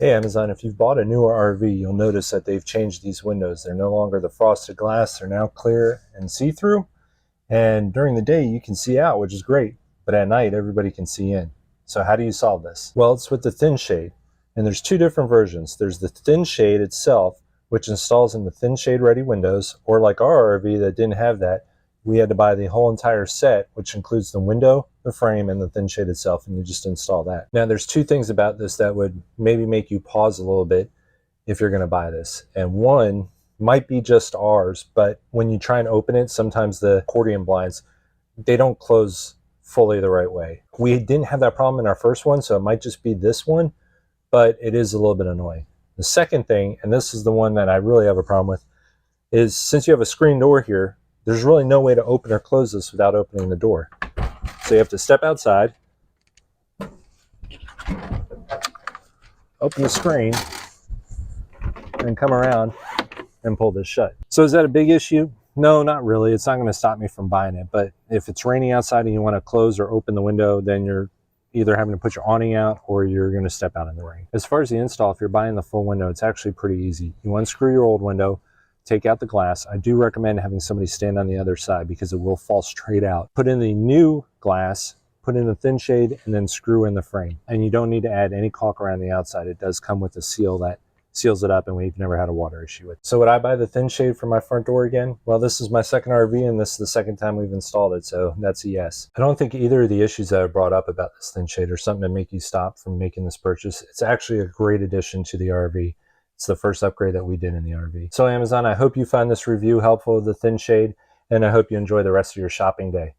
Hey Amazon, if you've bought a newer RV, you'll notice that they've changed these windows. They're no longer the frosted glass, they're now clear and see-through. And during the day, you can see out, which is great. But at night, everybody can see in. So how do you solve this? Well, it's with the thin shade. And there's two different versions. There's the thin shade itself, which installs in the thin shade ready windows, or like our RV that didn't have that, we had to buy the whole entire set, which includes the window, the frame, and the thin shade itself, and you just install that. Now, there's two things about this that would maybe make you pause a little bit if you're going to buy this. And one might be just ours, but when you try and open it, sometimes the accordion blinds, they don't close fully the right way. We didn't have that problem in our first one, so it might just be this one, but it is a little bit annoying. The second thing, and this is the one that I really have a problem with, is since you have a screen door here, there's really no way to open or close this without opening the door. So you have to step outside, open the screen, and come around and pull this shut. So is that a big issue? No, not really. It's not going to stop me from buying it. But if it's raining outside and you want to close or open the window, then you're either having to put your awning out or you're going to step out in the rain. As far as the install, if you're buying the full window, it's actually pretty easy. You unscrew your old window, take out the glass. I do recommend having somebody stand on the other side because it will fall straight out. Put in the new glass, put in the thin shade, and then screw in the frame. And you don't need to add any caulk around the outside. It does come with a seal that seals it up, and we've never had a water issue with it. So would I buy the thin shade for my front door again? Well, this is my second RV, and this is the second time we've installed it, so that's a yes. I don't think either of the issues that I brought up about this thin shade are something to make you stop from making this purchase. It's actually a great addition to the RV. It's the first upgrade that we did in the RV. So Amazon, I hope you find this review helpful with the thin shade, and I hope you enjoy the rest of your shopping day.